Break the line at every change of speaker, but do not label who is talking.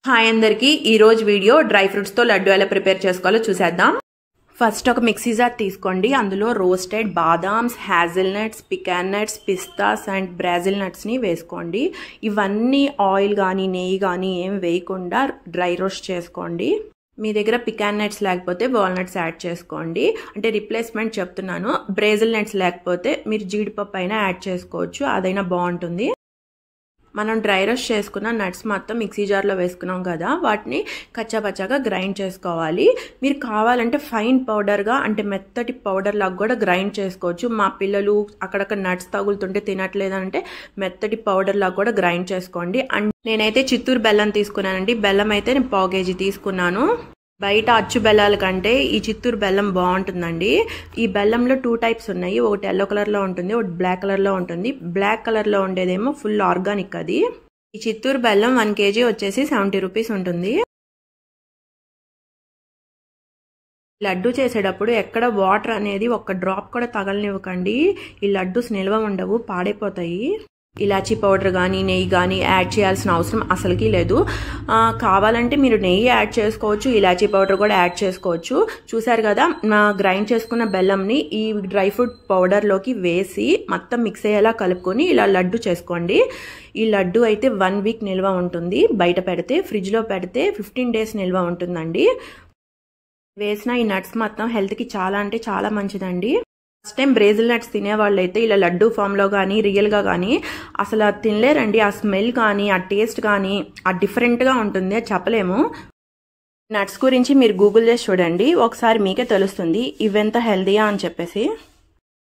Hi అందరికి ఈ రోజు వీడియో డ్రై ఫ్రూట్స్ తో లడ్డు ఎలా ప్రిపేర్ చేసుకోవాలో చూసేద్దాం. ఫస్ట్ ఒక మిక్సీ జార్ తీసుకోండి. అందులో roasted badams, hazelnuts, pecan nuts, pistas and Brazil nuts ని వేసుకోండి. ఇవన్నీ ఆయిల్ కానీ నెయ్యి కానీ ఏం వేయకుండా డ్రై రోస్ట్ చేసుకోండి. మీ దగ్గర పికాన్ నట్స్ లేకపోతే వాల్నట్స్ యాడ్ చేసుకోండి. అంటే రిప్లేస్మెంట్ చెప్తున్నాను. బ్రాజిల్ నట్స్ లేకపోతే మీరు జీడిపప్పు అయినా యాడ్ చేసుకోవచ్చు, అదైనా బాగుంటుంది. మనం డ్రై రోస్ట్ చేసుకున్న నట్స్ మొత్తం మిక్సీ జార్లో వేసుకున్నాం కదా, వాటిని కచ్చాపచ్చాగా గ్రైండ్ చేసుకోవాలి. మీరు కావాలంటే ఫైన్ పౌడర్గా అంటే మెత్తటి పౌడర్ లాగా కూడా గ్రైండ్ చేసుకోవచ్చు. మా పిల్లలు అక్కడక్కడ నట్స్ తగులుతుంటే తినట్లేదంటే మెత్తటి పౌడర్ లాగా కూడా గ్రైండ్ చేసుకోండి. అండ్ నేనైతే చిత్తూరు బెల్లం తీసుకున్నానండి. బెల్లం అయితే నేను 1/4 kg తీసుకున్నాను. బయట అచ్చు బెల్లాల కంటే ఈ చిత్తూరు బెల్లం బాగుంటుందండి. ఈ బెల్లంలో 2 టైప్స్ ఉన్నాయి. ఒకటి ఎల్లో కలర్లో ఉంటుంది, ఒకటి బ్లాక్ కలర్లో ఉంటుంది. బ్లాక్ కలర్లో ఉండేదేమో ఫుల్ ఆర్గానిక్. అది ఈ చిత్తూరు బెల్లం 1 kg వచ్చేసి 70 రూపీస్ ఉంటుంది. లడ్డు చేసేటప్పుడు ఎక్కడ వాటర్ అనేది ఒక్క డ్రాప్ కూడా తగలనివ్వకండి. ఈ లడ్డూస్ నిల్వ ఉండవు, పాడైపోతాయి. ఇలాచీ పౌడర్ కానీ నెయ్యి కానీ యాడ్ చేయాల్సిన అవసరం అసలుకి లేదు. కావాలంటే మీరు నెయ్యి యాడ్ చేసుకోవచ్చు, ఇలాచీ పౌడర్ కూడా యాడ్ చేసుకోవచ్చు. చూసారు కదా, గ్రైండ్ చేసుకున్న బెల్లంని ఈ డ్రై ఫ్రూట్ పౌడర్లోకి వేసి మొత్తం మిక్స్ అయ్యేలా కలుపుకొని ఇలా లడ్డు చేసుకోండి. ఈ లడ్డు అయితే 1 వీక్ నిల్వ ఉంటుంది. బయట పెడితే, ఫ్రిడ్జ్లో పెడితే 15 days నిల్వ ఉంటుందండి. వేసిన ఈ నట్స్ మొత్తం హెల్త్కి చాలా అంటే చాలా మంచిదండి. ఫస్ట్ టైం బ్రాజిల్ నట్స్ తినేవాళ్ళు అయితే ఇలా లడ్డు ఫామ్లో కానీ రియల్గా కానీ అసలు తినలేరండి. ఆ స్మెల్ కానీ ఆ టేస్ట్ కానీ ఆ డిఫరెంట్గా ఉంటుంది, చెప్పలేము. నట్స్ గురించి మీరు గూగుల్ చేసి చూడండి, ఒకసారి మీకే తెలుస్తుంది ఇవెంత హెల్దీయా అని చెప్పేసి.